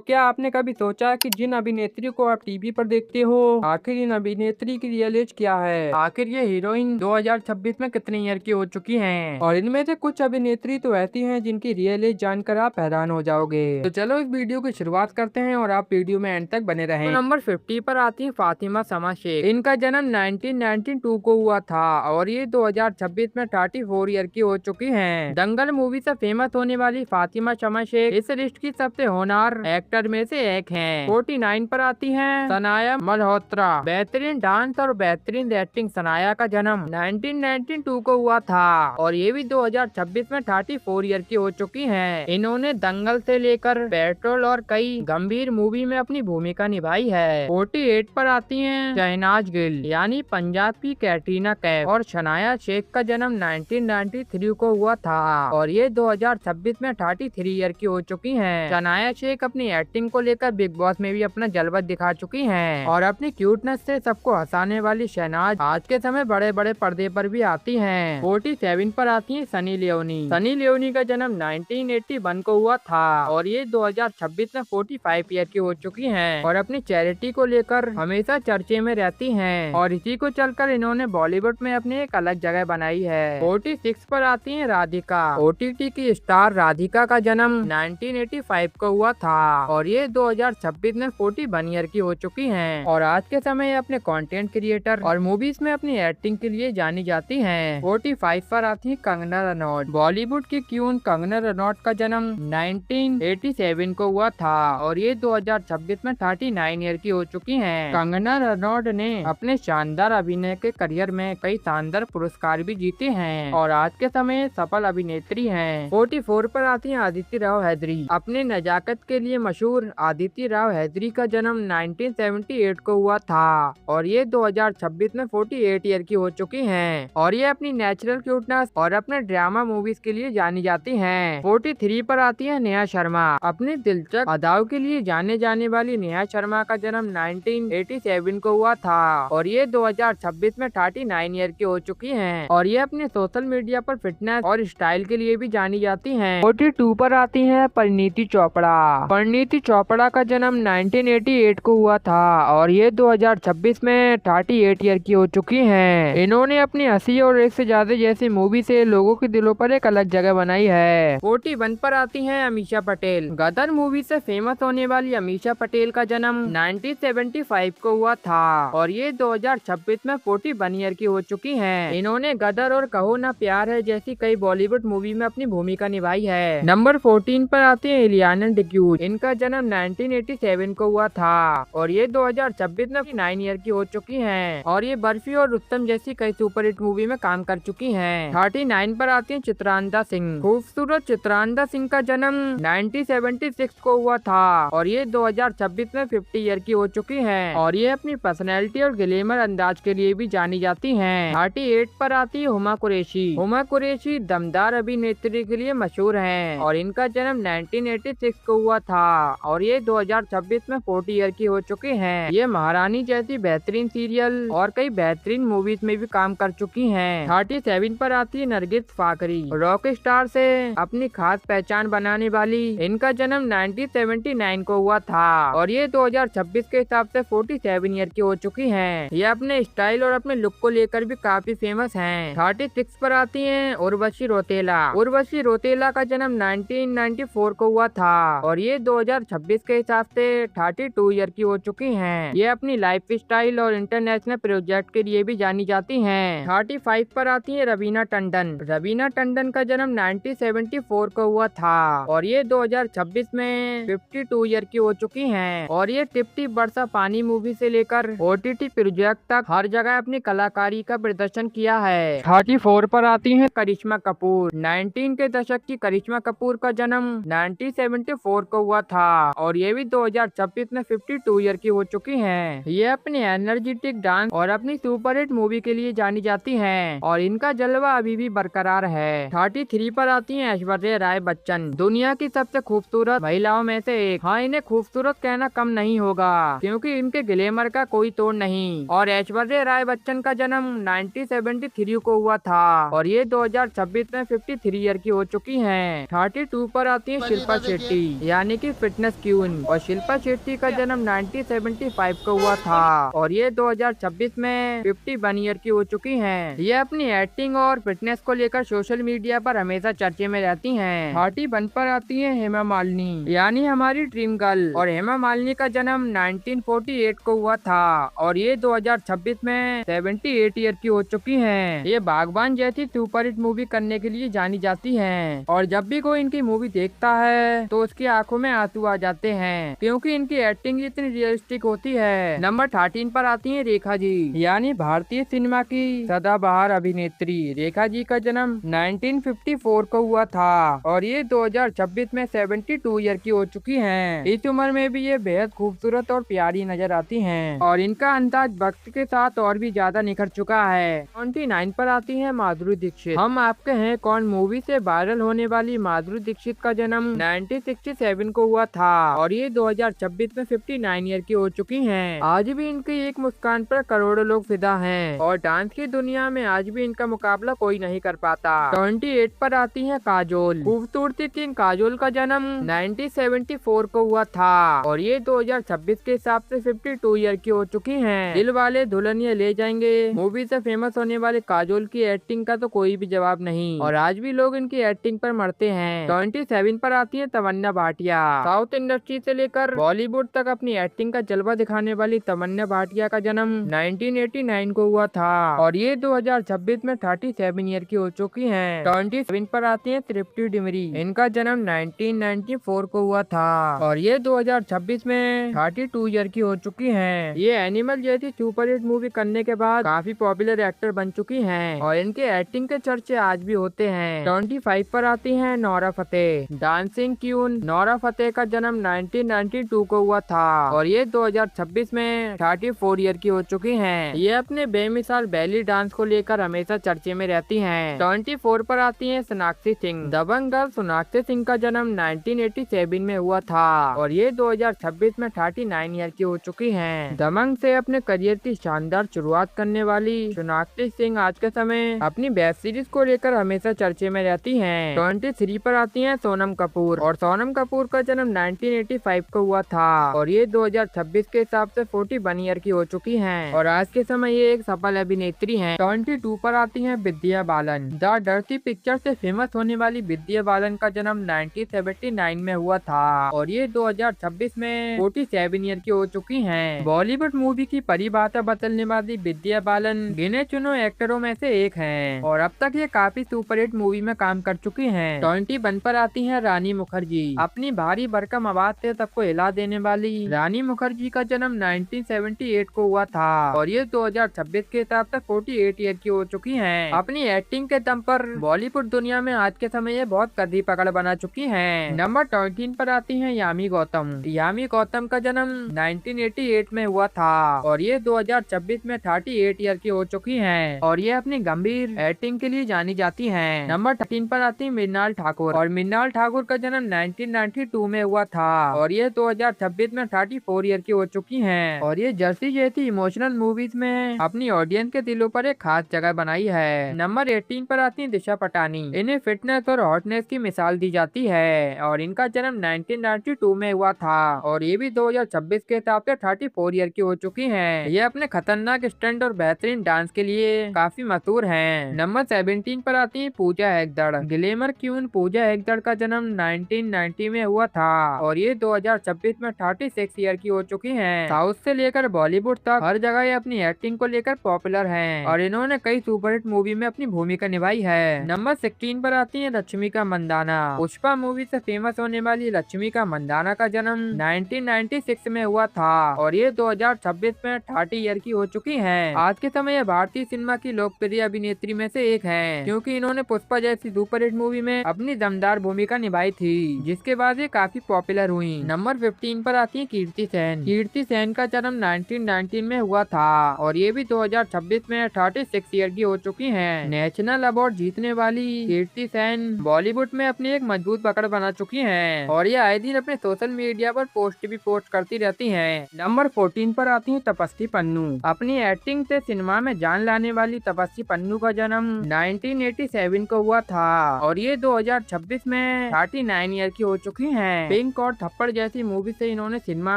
क्या आपने कभी सोचा कि जिन अभिनेत्री को आप टीवी पर देखते हो, आखिर इन अभिनेत्री की रियल एज क्या है? आखिर ये हीरोइन 2026 में कितने ईयर की हो चुकी हैं? और इनमें से कुछ अभिनेत्री तो ऐसी हैं जिनकी रियल एज जानकर आप हैरान हो जाओगे। तो चलो इस वीडियो की शुरुआत करते हैं और आप वीडियो में एंड तक बने रहें। तो नंबर 50 पर आती है फातिमा समा शेख। इनका जन्म 1992 को हुआ था और ये 2026 में 34 ईयर की हो चुकी हैं। दंगल मूवी से फेमस होने वाली फातिमा समा शेख इस लिस्ट की सबसे होनहार एक्टर में से एक हैं। 49 पर आती हैं सनाया मल्होत्रा। बेहतरीन डांस और बेहतरीन एक्टिंग। सनाया का जन्म 1992 को हुआ था और ये भी 2026 में 34 ईयर की हो चुकी हैं। इन्होंने दंगल से लेकर पेट्रोल और कई गंभीर मूवी में अपनी भूमिका निभाई है। 48 पर आती हैं शहनाज गिल यानी पंजाब की कैटरीना कैफ। और सनाया शेख का जन्म 1993 को हुआ था और ये 2026 में 33 ईयर की हो चुकी हैं। सनाया शेख अपनी एक्टिंग को लेकर बिग बॉस में भी अपना जलवा दिखा चुकी हैं और अपनी क्यूटनेस से सबको हंसाने वाली शहनाज आज के समय बड़े बड़े पर्दे पर भी आती हैं। 47 पर आती है सनी लियोनी। सनी लियोनी का जन्म 1981 को हुआ था और ये 2026 में 45 ईयर की हो चुकी हैं और अपनी चैरिटी को लेकर हमेशा चर्चे में रहती हैं और इसी को चलकर इन्होंने बॉलीवुड में अपनी एक अलग जगह बनाई है। 46 पर आती है राधिका। OTT की स्टार राधिका का जन्म 1985 को हुआ था और ये 2026 में 41 ईयर की हो चुकी हैं और आज के समय अपने कंटेंट क्रिएटर और मूवीज में अपनी एक्टिंग के लिए जानी जाती हैं। 45 पर आती है कंगना रनौत। बॉलीवुड की क्वीन कंगना रनौत का जन्म 1987 को हुआ था और ये 2026 में 39 ईयर की हो चुकी हैं। कंगना रनौत ने अपने शानदार अभिनय के करियर में कई शानदार पुरस्कार भी जीते हैं और आज के समय सफल अभिनेत्री हैं। 44 पर आती है आदित्य राव हैदरी। अपने नजाकत के लिए मशहूर आदित्य राव हैदरी का जन्म 1978 को हुआ था और ये 2026 में 48 ईयर की हो चुकी हैं और ये अपनी नेचुरल क्यूटनेस और अपने ड्रामा मूवीज के लिए जानी जाती हैं। 43 पर आती है नेहा शर्मा। अपनी दिलचस्प अदाओं के लिए जाने जाने वाली नेहा शर्मा का जन्म 1987 को हुआ था और ये 2026 में 39 ईयर की हो चुकी हैं और ये अपने सोशल मीडिया पर फिटनेस और स्टाइल के लिए भी जानी जाती हैं। 42 पर आती है परिणीति चोपड़ा। परिणीति चोपड़ा का जन्म 1988 को हुआ था और ये 2026 में 38 ईयर की हो चुकी हैं। इन्होंने अपनी 80 और एक से ज्यादा जैसी मूवी से लोगों के दिलों पर एक अलग जगह बनाई है। 41 पर आती हैं अमीषा पटेल। गदर मूवी से फेमस होने वाली अमीषा पटेल का जन्म 1975 को हुआ था और ये 2026 में 41 ईयर की हो चुकी हैं। इन्होंने गदर और कहो ना प्यार है जैसी कई बॉलीवुड मूवी में अपनी भूमिका निभाई है। नंबर 14 पर आते हैं इलियाना डिक्रूज। इनका जन्म 1987 को हुआ था और ये 2026 में 9 ईयर की हो चुकी हैं और ये बर्फी और रुस्तम जैसी कई सुपरहिट मूवी में काम कर चुकी हैं। 39 पर आती है चित्रांदा सिंह। खूबसूरत चित्रांदा सिंह का जन्म 1976 को हुआ था और ये 2026 में 50 ईयर की हो चुकी हैं और ये अपनी पर्सनैलिटी और ग्लैमर अंदाज के लिए भी जानी जाती हैं। 38 पर आती है हुमा कुरैशी। हुमा कुरैशी दमदार अभिनेत्री के लिए मशहूर हैं और इनका जन्म 1986 को हुआ था और ये 2026 में 40 ईयर की हो चुकी हैं। ये महारानी जैसी बेहतरीन सीरियल और कई बेहतरीन मूवीज में भी काम कर चुकी हैं। 37 पर आती है नरगिस फाकरी। रॉक स्टार से अपनी खास पहचान बनाने वाली इनका जन्म 1979 को हुआ था और ये 2026 के हिसाब से 47 ईयर की हो चुकी हैं। ये अपने स्टाइल और अपने लुक को लेकर भी काफी फेमस हैं। 36 पर आती हैं उर्वशी रौतेला। उर्वशी रौतेला का जन्म 1994 को हुआ था और ये 2026 के हिसाब से 32 ईयर की हो चुकी हैं। ये अपनी लाइफ स्टाइल और इंटरनेशनल प्रोजेक्ट के लिए भी जानी जाती हैं। 35 पर आती है रवीना टंडन। रवीना टंडन का जन्म 1974 को हुआ था और ये 2026 में 52 ईयर की हो चुकी हैं और ये टिप्टी बरसा पानी मूवी से लेकर OTT प्रोजेक्ट तक हर जगह अपनी कलाकारी का प्रदर्शन किया है। 34 पर आती है करिश्मा कपूर। 19 के दशक की करिश्मा कपूर का जन्म 1974 को हुआ था और ये भी 2026 में 52 ईयर की हो चुकी हैं। ये अपने एनर्जेटिक डांस और अपनी सुपरहिट मूवी के लिए जानी जाती हैं और इनका जलवा अभी भी बरकरार है। 33 पर आती हैं ऐश्वर्या राय बच्चन। दुनिया की सबसे खूबसूरत महिलाओं में से एक। हाँ, इन्हें खूबसूरत कहना कम नहीं होगा क्योंकि इनके ग्लैमर का कोई तोड़ नहीं और ऐश्वर्या राय बच्चन का जन्म 1973 को हुआ था और ये 2026 में 53 ईयर की हो चुकी हैं। 32 पर आती है शिल्पा शेट्टी यानी कि फिटनेस क्वीन। और शिल्पा शेट्टी का जन्म 1975 को हुआ था और ये 2026 में 51 ईयर की हो चुकी हैं। ये अपनी एक्टिंग और फिटनेस को लेकर सोशल मीडिया पर हमेशा चर्चे में रहती हैं। 31 पर आती है हेमा मालिनी, यानी हमारी ड्रीम गर्ल। और हेमा मालिनी का जन्म 1948 को हुआ था और ये 2026 में 78 ईयर की हो चुकी हैं। ये बागबान जैसी सुपरहिट मूवी करने के लिए जानी जाती हैं और जब भी कोई इनकी मूवी देखता है तो उसकी आंखों में आंसू आ जाते हैं क्योंकि इनकी एक्टिंग इतनी रियलिस्टिक होती है। नंबर 13 पर आती है रेखा जी, यानी भारतीय सिनेमा की सदाबहार अभिनेत्री। रेखा जी का जन्म 1954 को हुआ था और ये 2026 में 72 ईयर की हो चुकी हैं। इस उम्र में भी ये बेहद खूबसूरत और प्यारी नजर आती हैं और इनका अंदाज वक्त के साथ और भी ज्यादा निखर चुका है। 29 पर आती है माधुरी दीक्षित। हम आपके हैं कौन मूवी से वायरल होने वाली माधुरी दीक्षित का जन्म 1967 को हुआ था और ये 2026 में 59 ईयर की हो चुकी हैं। आज भी इनकी एक मुस्कान पर करोड़ों लोग फिदा हैं और डांस की दुनिया में आज भी इनका मुकाबला कोई नहीं कर पाता। 28 पर आती है काजोल। खूबसूरती किंग काजोल का जन्म 1974 को हुआ था और ये 2026 के हिसाब से 52 ईयर की हो चुकी हैं। दिल वाले दुल्हनिया ले जाएंगे मूवी से फेमस होने वाले काजोल की एक्टिंग का तो कोई भी जवाब नहीं और आज भी लोग इनकी एक्टिंग पर मरते हैं। 27 पर आती है तमन्ना भाटिया। साउथ इंडस्ट्री से लेकर बॉलीवुड तक अपनी एक्टिंग का जलवा दिखाने वाली तमन्ना भाटिया का जन्म 1989 को हुआ था और ये 2026 में 37 ईयर की हो चुकी हैं। 27 पर आती है तृप्ति डिमरी। इनका जन्म 1994 को हुआ था और ये 2026 में 32 ईयर की हो चुकी हैं। ये एनिमल जैसी सुपरहिट मूवी करने के बाद काफी पॉपुलर एक्टर बन चुकी हैं और इनके एक्टिंग के चर्चे आज भी होते हैं। 25 पर आती है Nora Fatehi. Dancing queen Nora Fatehi का जन्म 1992 को हुआ था और ये 2026 में 34 ईयर की हो चुकी हैं। ये अपने बेमिसाल बैली डांस को लेकर हमेशा चर्चे में रहती हैं। 24 पर आती है सोनाक्षी सिंह। दबंग गर्ल सोनाक्षी सिंह का जन्म 1987 में हुआ था और ये 2026 में 39 ईयर की हो चुकी हैं। दबंग से अपने करियर की शानदार शुरुआत करने वाली सोनाक्षी सिंह आज के समय अपनी वेब सीरीज को लेकर हमेशा चर्चे में रहती हैं। 23 पर आती है सोनम कपूर और सोनम कपूर का जन्म 1985 को हुआ था और ये 2026 के हिसाब से 41 ईयर की हो चुकी हैं और आज के समय ये एक सफल अभिनेत्री हैं। 22 पर आती है Vidya Balan. The dirty picture से फेमस होने वाली विद्या बालन का जन्म 1979 में हुआ था और ये 2026 में 47 ईयर की हो चुकी हैं। बॉलीवुड मूवी की परिभाषा बदलने वाली विद्या बालन गिने चुने एक्टरों में से एक हैं और अब तक ये काफी सुपरहिट मूवी में काम कर चुकी हैं। 21 पर आती है रानी मुखर्जी। अपनी भारी भरकम आवाज से सबको हिला देने वाली रानी मुखर्जी का जन्म 1978 को हुआ था और ये 2026 के हिसाब से 48 ईयर की हो चुकी हैं। अपनी एक्टिंग के दम पर बॉलीवुड दुनिया में आज के समय ये बहुत कड़ी पकड़ बना चुकी हैं। नंबर 13 पर आती है यामी गौतम। यामी गौतम का जन्म 1988 में हुआ था और ये 2026 में 38 ईयर की हो चुकी हैं और ये अपनी गंभीर एक्टिंग के लिए जानी जाती हैं। नंबर 13 पर आती है मृणाल ठाकुर और मृणाल ठाकुर का जन्म 1992 में हुआ था और ये 2026 में 34 ईयर की हो चुकी हैं और ये जर्सी जैसी इमोशनल मूवीज में अपनी ऑडियंस के दिलों पर एक खास जगह बनाई है। नंबर 18 पर आती है दिशा पटानी। इन्हें फिटनेस और हॉटनेस की मिसाल दी जाती है और इनका जन्म 1992 में हुआ था और ये भी 2026 के हिसाब से 34 ईयर की हो चुकी हैं। ये अपने खतरनाक स्टंट और बेहतरीन डांस के लिए काफी मशहूर हैं। नंबर 17 पर आती है पूजा हेगड़े। ग्लैमर क्वीन पूजा हेगड़े का जन्म 1990 में हुआ था और ये 2026 में 36 ईयर की हो चुकी हैं। साउथ से लेकर बॉलीवुड तक हर जगह ये अपनी एक्टिंग को लेकर पॉपुलर हैं और इन्होंने कई सुपरहिट मूवी में अपनी भूमिका निभाई है। नंबर 16 पर आती है रश्मिका मंदाना। पुष्पा मूवी से फेमस होने वाली रश्मिका मंदाना का जन्म 1996 में हुआ था और ये 2026 में 30 ईयर की हो चुकी हैं। आज के समय ये भारतीय सिनेमा की लोकप्रिय अभिनेत्री में से एक हैं क्योंकि इन्होंने पुष्पा जैसी सुपरहिट मूवी में अपनी दमदार भूमिका निभाई थी जिसके बाद ये काफी पॉपुलर हुई। नंबर 15 पर आती है कीर्ति सेन। कीर्ति सेन का जन्म 1919 में हुआ था और ये भी 2026 में 36 ईयर की हो चुकी हैं। नेशनल अवार्ड जीतने वाली कीर्ति सेन बॉलीवुड में अपनी एक मजबूत पकड़ बना चुकी हैं और ये आए दिन अपने सोशल मीडिया पर पोस्ट करती रहती हैं। नंबर 14 पर आती है तपस्वी पन्नू। अपनी एक्टिंग से सिनेमा में जान लाने वाली तपस्वी पन्नू का जन्म 1987 को हुआ था और ये 2026 में 39 ईयर की हो चुकी हैं। पिंक और थप्पड़ जैसी मूवी से इन्होंने सिनेमा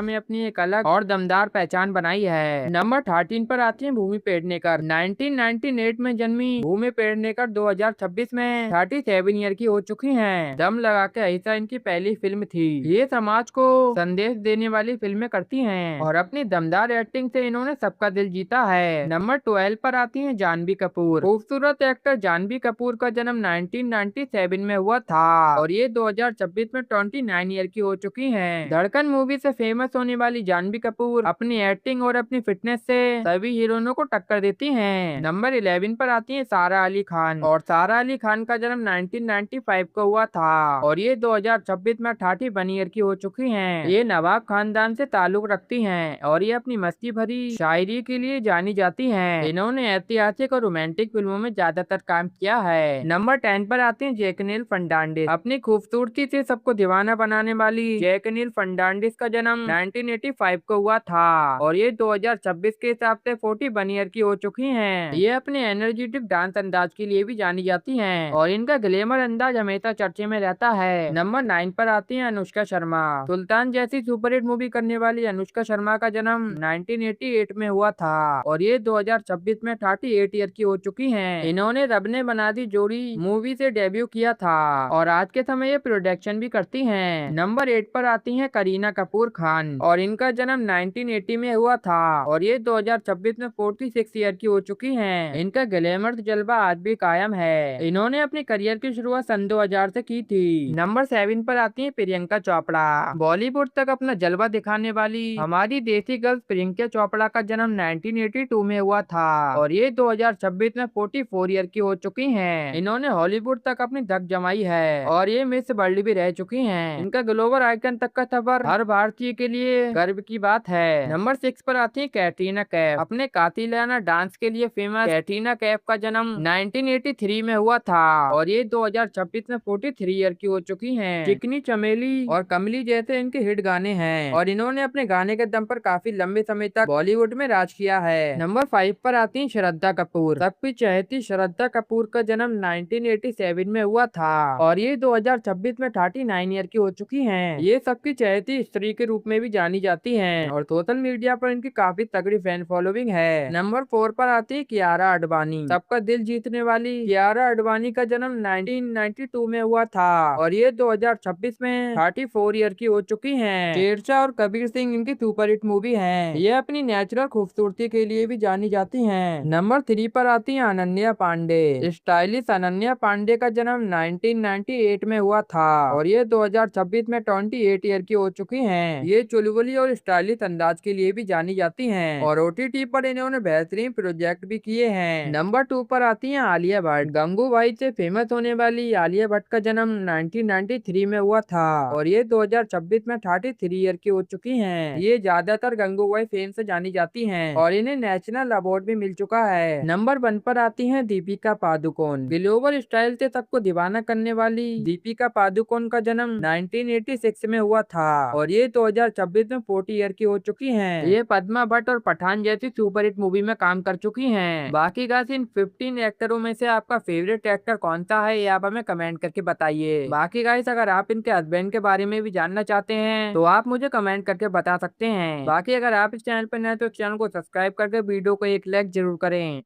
में अपनी एक अलग और दमदार पहचान बनाई है। नंबर 13 पर आती है भूमि पेडनेकर। 1998 में जन्मी भूमि पेडनेकर 2026 में 37 ईयर की हो चुकी हैं। दम लगा के ऐसा इनकी पहली फिल्म थी। ये समाज को संदेश देने वाली फिल्में करती हैं और अपनी दमदार एक्टिंग से इन्होंने सबका दिल जीता है। नंबर 12 पर आती है जानवी कपूर। खूबसूरत एक्टर जानवी कपूर का जन्म 1997 में हुआ था और ये 2026 में 29 ईयर की हो चुकी हैं। धड़कन मूवी से फेमस होने वाली जानवी कपूर अपनी एक्टिंग और अपनी फिटनेस से सभी हीरोइनों को टक्कर देती हैं। नंबर 11 पर आती है सारा अली खान और सारा अली खान का जन्म 1995 को हुआ था और ये 2026 में 31 ईयर की हो चुकी हैं। ये नवाब खानदान से ताल्लुक रखती हैं और ये अपनी मस्ती भरी शायरी के लिए जानी जाती हैं। इन्होंने ऐतिहासिक और रोमांटिक फिल्मों में ज्यादातर काम किया है। नंबर 10 पर आते हैं जैकनेल फर्नांडिस। अपनी खूबसूरती से सबको दीवाना बनाने वाली जैकनेल फर्नांडिस का जन्म 1985 को हुआ था और ये 2026 के हिसाब से 41 ईयर की हो चुकी हैं। ये अपने एनर्जेटिक डांस अंदाज के लिए भी जानी जाती हैं और इनका ग्लैमर अंदाज हमेशा चर्चे में रहता है। नंबर 9 पर आती है अनुष्का शर्मा। सुल्तान जैसी सुपरहिट मूवी करने वाली अनुष्का शर्मा का जन्म 1988 में हुआ था और ये 2026 में 38 ईयर की हो चुकी हैं। इन्होंने रब ने बना दी जोड़ी मूवी से डेब्यू किया था और आज के समय ये प्रोडक्शन भी करती हैं। नंबर 8 पर आती हैं करीना कपूर खान और इनका जन्म 1980 में हुआ था और ये 2026 में 46 ईयर की हो चुकी हैं। इनका ग्लैमर जलवा आज भी कायम है। इन्होंने अपने करियर की शुरुआत सन 2000 से की थी। नंबर 7 पर आती है प्रियंका चोपड़ा। बॉलीवुड तक अपना जलवा दिखाने वाली हमारी देसी गर्ल प्रियंका चोपड़ा का जन्म 1982 में हुआ था और ये 2026 में 44 ईयर की हो चुकी हैं। इन्होंने हॉलीवुड तक अपनी धक जमाई है और ये मिस वर्ल्ड भी रह चुकी हैं। इनका ग्लोबल आइकन तक का सफर हर भारतीय के लिए गर्व की बात है। नंबर 6 पर आती है कैटरीना कैफ। अपने कातिलाना डांस के लिए फेमस कैटरीना कैफ का जन्म 1983 में हुआ था और ये 2026 में 43 ईयर की हो चुकी हैं। चिकनी चमेली और कमली जैसे इनके हिट गाने हैं और इन्होंने अपने गाने के दम पर काफी लंबे समय तक बॉलीवुड में राज किया है। नंबर 5 पर आती है श्रद्धा कपूर। सबकी चहेती श्रद्धा कपूर का जन्म 1987 में हुआ था और ये 2026 में 39 ईयर की हो चुकी हैं। ये सबकी चहेती स्त्री के रूप में भी जानी जाती हैं और सोशल मीडिया पर इनकी काफी तगड़ी फैन फॉलोइंग है। नंबर 4 पर आती है कियारा आडवाणी। सबका दिल जीतने वाली कियारा आडवाणी का जन्म 1992 में हुआ था और ये 2026 में 34 ईयर की हो चुकी हैं। शेरशाह और कबीर सिंह इनकी सुपरहिट मूवी है। ये अपनी नेचुरल खूबसूरती के लिए भी जानी जाती हैं। नंबर 3 पर आती है अनन्या पांडे। स्टाइलिश अनन्या पांडे का जन्म 1998 में हुआ था और ये 2026 में 28 ईयर की हो चुकी हैं। ये चुलबुली और स्टाइलिश अंदाज के लिए भी जानी जाती हैं और OTT पर इन्होंने बेहतरीन प्रोजेक्ट भी किए हैं। नंबर 2 पर आती है आलिया भट्ट। गंगूबाई से फेमस होने वाली आलिया भट्ट का जन्म 1993 में हुआ था और ये 2026 में 33 ईयर की हो चुकी हैं। ये ज्यादातर गंगूबाई फेम से जानी जाती हैं और इन्हें नेशनल अवार्ड भी मिल चुका है। नंबर 1 पर आती है दीपिका पादुकोण। ग्लोबल स्टाइल से सबको दीवाना करने वाली दीपिका पादुकोण का जन्म 1986 में हुआ था और ये 2026 में 40 ईयर की हो चुकी हैं। ये पद्मा भट्ट और पठान जैसी सुपरहिट मूवी में काम कर चुकी हैं। बाकी गाइस इन 15 एक्टरों में से आपका फेवरेट एक्टर कौन सा है ये आप हमें कमेंट करके बताइए। बाकी गाइस अगर आप इनके हस्बैंड के बारे में भी जानना चाहते हैं तो आप मुझे कमेंट करके बता सकते हैं। बाकी अगर आप इस चैनल पर नए तो चैनल को सब्सक्राइब करके वीडियो को एक लाइक जरूर करें।